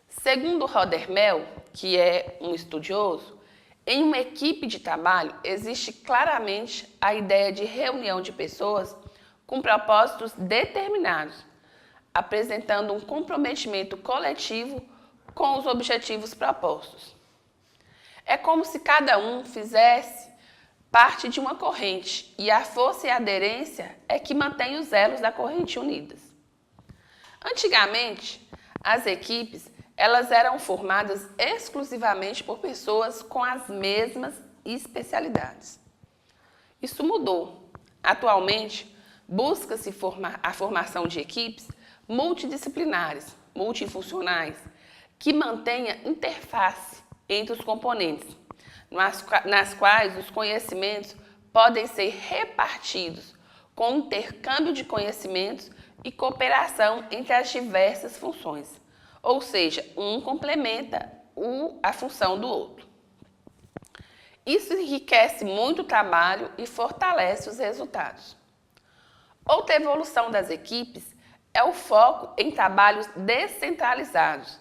Segundo Rodermel, que é um estudioso, em uma equipe de trabalho existe claramente a ideia de reunião de pessoas com propósitos determinados, apresentando um comprometimento coletivo com os objetivos propostos. É como se cada um fizesse parte de uma corrente e a força e a aderência é que mantém os elos da corrente unidas. Antigamente, as equipes elas eram formadas exclusivamente por pessoas com as mesmas especialidades. Isso mudou. Atualmente, busca-se a formação de equipes multidisciplinares, multifuncionais, que mantenha interface entre os componentes, nas quais os conhecimentos podem ser repartidos com intercâmbio de conhecimentos e cooperação entre as diversas funções, ou seja, um complementa a função do outro. Isso enriquece muito o trabalho e fortalece os resultados. Outra evolução das equipes é o foco em trabalhos descentralizados,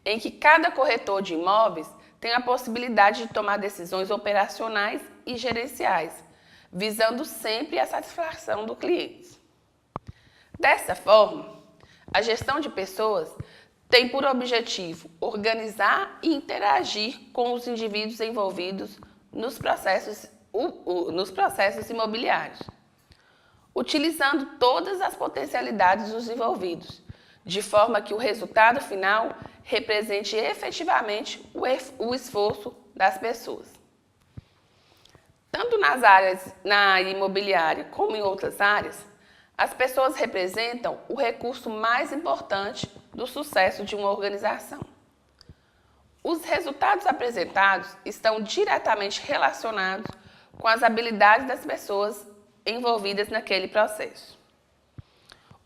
em que cada corretor de imóveis tem a possibilidade de tomar decisões operacionais e gerenciais, visando sempre a satisfação do cliente. Dessa forma, a gestão de pessoas tem por objetivo organizar e interagir com os indivíduos envolvidos nos processos imobiliários, utilizando todas as potencialidades dos envolvidos, de forma que o resultado final represente efetivamente o esforço das pessoas. Tanto na área imobiliária como em outras áreas, as pessoas representam o recurso mais importante do sucesso de uma organização. Os resultados apresentados estão diretamente relacionados com as habilidades das pessoas envolvidas naquele processo.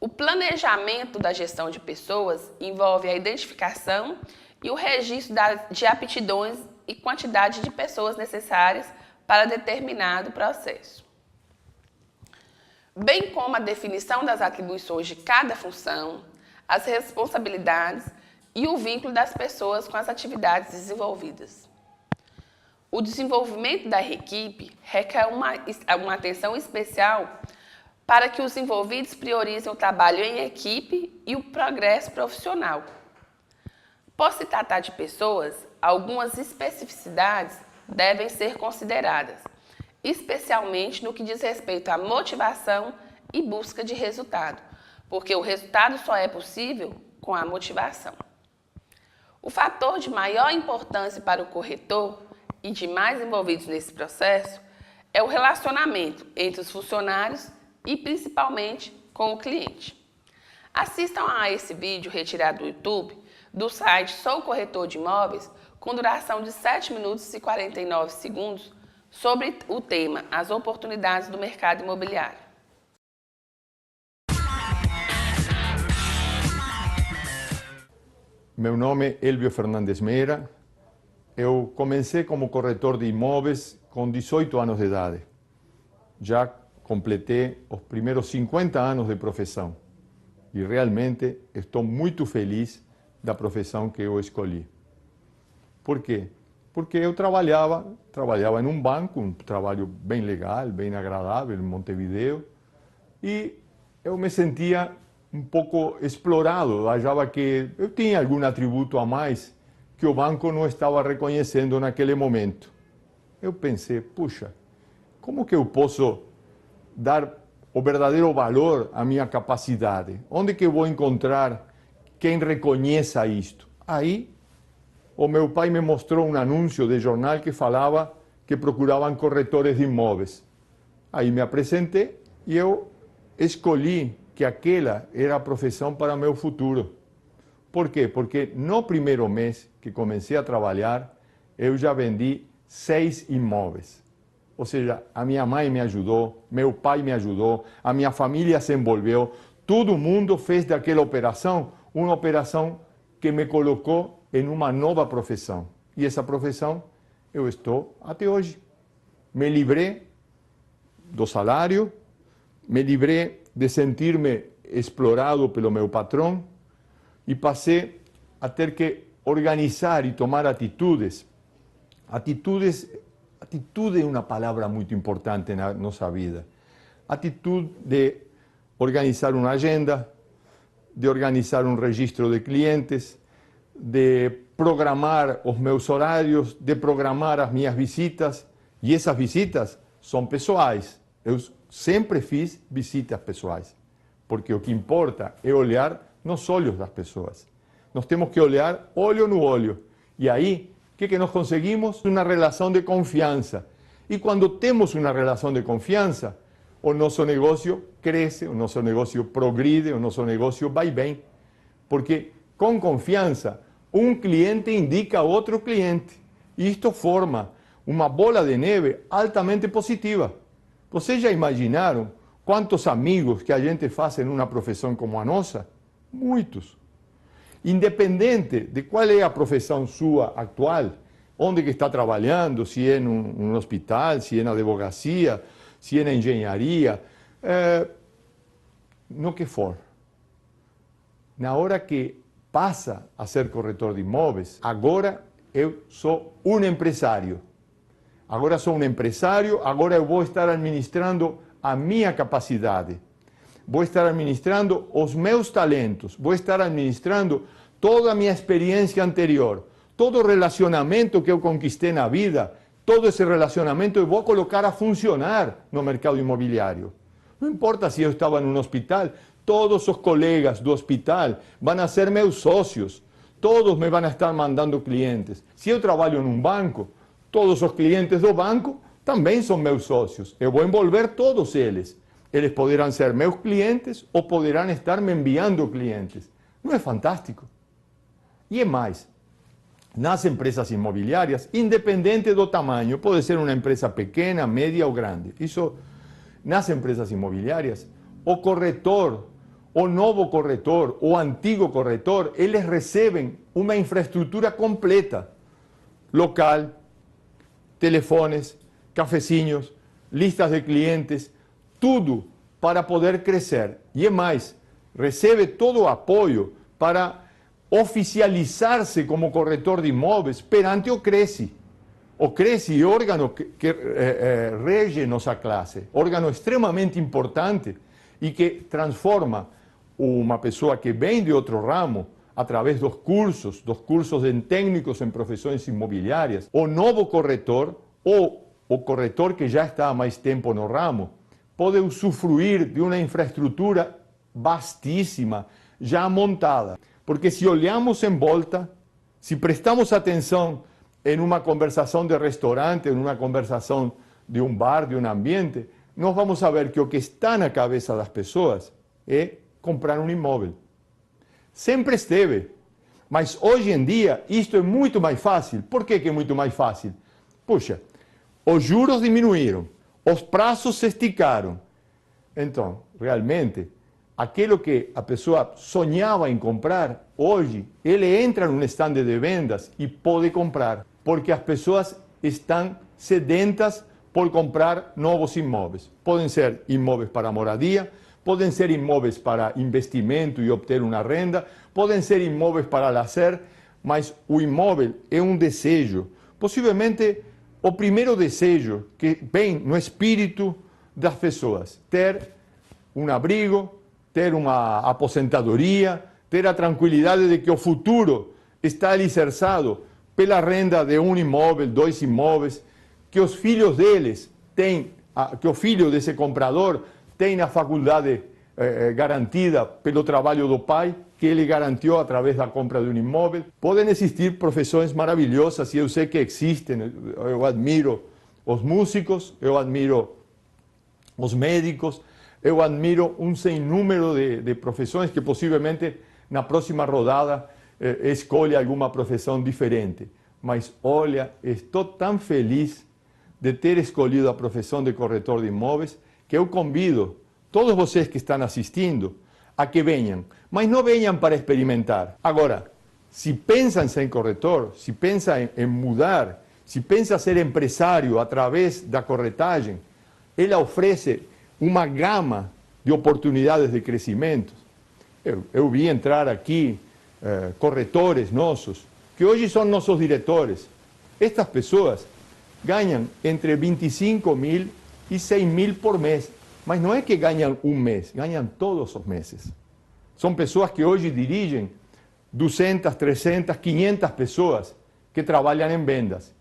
O planejamento da gestão de pessoas envolve a identificação e o registro de aptidões e quantidade de pessoas necessárias para determinado processo, bem como a definição das atribuições de cada função, as responsabilidades e o vínculo das pessoas com as atividades desenvolvidas. O desenvolvimento da equipe requer uma atenção especial para que os envolvidos priorizem o trabalho em equipe e o progresso profissional. Por se tratar de pessoas, algumas especificidades devem ser consideradas, especialmente no que diz respeito à motivação e busca de resultado, porque o resultado só é possível com a motivação. O fator de maior importância para o corretor e de mais envolvidos nesse processo é o relacionamento entre os funcionários e principalmente com o cliente. Assistam a esse vídeo retirado do YouTube do site Sou Corretor de Imóveis com duração de 7 minutos e 49 segundos sobre o tema As oportunidades do mercado imobiliário. Meu nome é Elvio Fernandes Meira. Eu comecei como corretor de imóveis com 18 anos de idade. Já completei os primeiros 50 anos de profissão e realmente estou muito feliz da profissão que eu escolhi. Por quê? porque eu trabalhava em um banco, um trabalho bem legal, bem agradável em Montevideo, e eu me sentia um pouco explorado, eu achava que eu tinha algum atributo a mais que o banco não estava reconhecendo naquele momento. Eu pensei, puxa, como que eu posso dar o verdadeiro valor à minha capacidade? Onde que eu vou encontrar quem reconheça isto? Aí, o meu pai me mostrou um anúncio de jornal que falava que procuravam corretores de imóveis. Aí me apresentei e eu escolhi que aquela era a profissão para meu futuro. Por quê? Porque no primeiro mês que comecei a trabalhar, eu já vendi 6 imóveis. Ou seja, a minha mãe me ajudou, meu pai me ajudou, a minha família se envolveu, todo mundo fez daquela operação uma operação que me colocou em uma nova profissão. E essa profissão eu estou até hoje. Me livrei do salário, me livrei de sentir-me explorado pelo meu patrão e passei a ter que organizar e tomar atitudes. Atitude é uma palavra muito importante na nossa vida. Atitude de organizar uma agenda, de organizar um registro de clientes, de programar os meus horários, de programar as minhas visitas. E essas visitas são pessoais. Eu sempre fiz visitas pessoais, porque o que importa é olhar nos olhos das pessoas. Nós temos que olhar olho no olho. E aí, o que nós conseguimos? Uma relação de confiança. E quando temos uma relação de confiança, o nosso negócio cresce, o nosso negócio progride, o nosso negócio vai bem. Porque com confiança, um cliente indica outro cliente. E isto forma uma bola de neve altamente positiva. Vocês já imaginaram quantos amigos que a gente faz em uma profissão como a nossa? Muitos. Independente de qual é a profissão sua atual, onde que está trabalhando, se é num hospital, se é na advocacia, se é na engenharia, no que for. Na hora que passa a ser corretor de imóveis, agora eu sou um empresário. Agora sou um empresário, agora eu vou estar administrando a minha capacidade. Vou estar administrando os meus talentos, vou estar administrando toda a minha experiência anterior, todo o relacionamento que eu conquistei na vida, todo esse relacionamento eu vou colocar a funcionar no mercado imobiliário. Não importa se eu estava num hospital, todos os colegas do hospital vão ser meus sócios, todos me vão estar mandando clientes. Se eu trabalho num banco, todos os clientes do banco também são meus sócios. Eu vou envolver todos eles. Eles poderão ser meus clientes ou poderão estar me enviando clientes. Não é fantástico? E é mais, nas empresas imobiliárias, independente do tamanho, pode ser uma empresa pequena, média ou grande. Isso, nas empresas imobiliárias, o corretor, o novo corretor, o antigo corretor, eles recebem uma infraestrutura completa. Local, telefones, cafezinhos, listas de clientes, tudo para poder crescer. E é mais, recebe todo o apoio para oficializar-se como corretor de imóveis perante o CRECI. O CRECI é o órgão que rege nossa classe, órgão extremamente importante e que transforma uma pessoa que vem de outro ramo através dos cursos em técnicos em profissões imobiliárias, o novo corretor ou o corretor que já está há mais tempo no ramo pode usufruir de uma infraestrutura vastíssima, já montada. Porque se olhamos em volta, se prestamos atenção em uma conversação de restaurante, em uma conversação de um bar, de um ambiente, nós vamos a ver que o que está na cabeça das pessoas é comprar um imóvel. Sempre esteve. Mas hoje em dia, isto é muito mais fácil. Por que é muito mais fácil? Puxa, os juros diminuíram, os prazos se esticaram. Então, realmente, aquilo que a pessoa sonhava em comprar, hoje, ele entra num estande de vendas e pode comprar. Porque as pessoas estão sedentas por comprar novos imóveis. Podem ser imóveis para moradia, podem ser imóveis para investimento e obter uma renda, podem ser imóveis para lazer, mas o imóvel é um desejo, possivelmente o primeiro desejo que vem no espírito das pessoas, ter um abrigo, ter uma aposentadoria, ter a tranquilidade de que o futuro está alicerçado pela renda de um imóvel, 2 imóveis, que os filhos deles têm, que o filho desse comprador tem a faculdade garantida pelo trabalho do pai, que ele garantiu através da compra de um imóvel. Podem existir profissões maravilhosas, e eu sei que existem, eu admiro os músicos, eu admiro os médicos, eu admiro um sem número de profissões que possivelmente na próxima rodada escolhe alguma profissão diferente. Mas olha, estou tão feliz de ter escolhido a profissão de corretor de imóveis que eu convido todos vocês que estão assistindo a que venham, mas não venham para experimentar. Agora, se pensam em ser corretor, se pensam em mudar, se pensam ser empresário através da corretagem, ela oferece uma gama de oportunidades de crescimento. Eu vi entrar aqui corretores nossos, que hoje são nossos diretores. Estas pessoas ganham entre 25 mil e 100 mil por mês. Mas não é que ganham um mês, ganham todos os meses. São pessoas que hoje dirigem 200, 300, 500 pessoas que trabalham em vendas.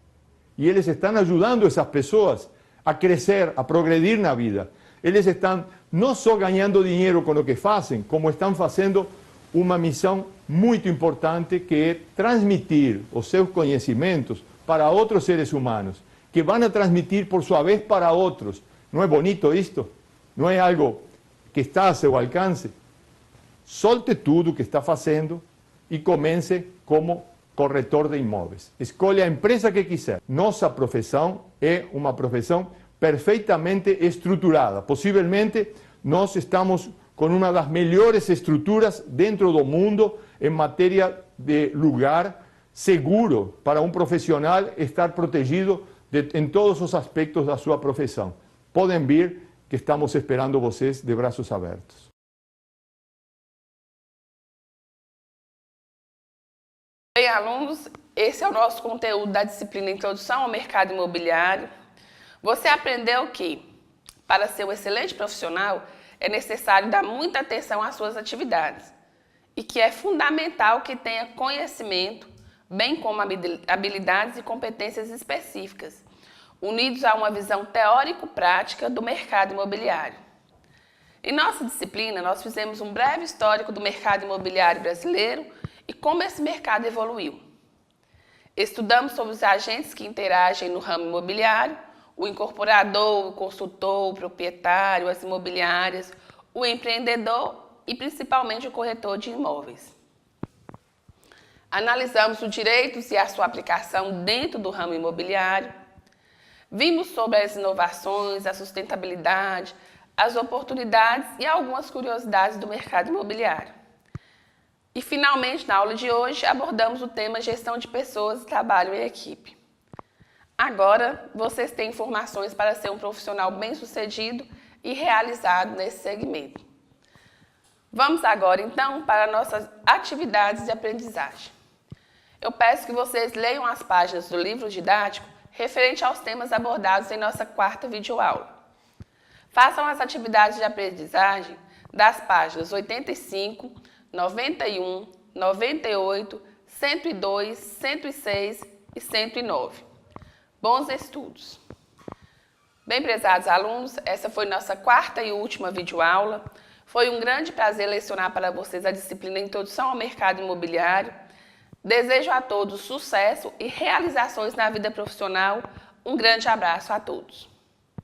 E eles estão ajudando essas pessoas a crescer, a progredir na vida. Eles estão não só ganhando dinheiro com o que fazem, como estão fazendo uma missão muito importante, que é transmitir os seus conhecimentos para outros seres humanos, que vão a transmitir por sua vez para outros. Não é bonito isto? Não é algo que está a seu alcance? Solte tudo o que está fazendo e comece como corretor de imóveis. Escolha a empresa que quiser. Nossa profissão é uma profissão perfeitamente estruturada. Possivelmente, nós estamos com uma das melhores estruturas dentro do mundo em matéria de lugar seguro para um profissional estar protegido em todos os aspectos da sua profissão. Podem vir, que estamos esperando vocês de braços abertos. Bem, alunos, esse é o nosso conteúdo da disciplina Introdução ao Mercado Imobiliário. Você aprendeu que, para ser um excelente profissional, é necessário dar muita atenção às suas atividades e que é fundamental que tenha conhecimento, bem como habilidades e competências específicas, unidos a uma visão teórico-prática do mercado imobiliário. Em nossa disciplina, nós fizemos um breve histórico do mercado imobiliário brasileiro e como esse mercado evoluiu. Estudamos sobre os agentes que interagem no ramo imobiliário, o incorporador, o consultor, o proprietário, as imobiliárias, o empreendedor e principalmente o corretor de imóveis. Analisamos os direitos e a sua aplicação dentro do ramo imobiliário. Vimos sobre as inovações, a sustentabilidade, as oportunidades e algumas curiosidades do mercado imobiliário. E, finalmente, na aula de hoje, abordamos o tema gestão de pessoas e trabalho em equipe. Agora, vocês têm informações para ser um profissional bem-sucedido e realizado nesse segmento. Vamos agora, então, para nossas atividades de aprendizagem. Eu peço que vocês leiam as páginas do livro didático referente aos temas abordados em nossa quarta videoaula. Façam as atividades de aprendizagem das páginas 85, 91, 98, 102, 106 e 109. Bons estudos! Bem, prezados alunos, essa foi nossa quarta e última videoaula. Foi um grande prazer lecionar para vocês a disciplina Introdução ao Mercado Imobiliário. Desejo a todos sucesso e realizações na vida profissional. Um grande abraço a todos.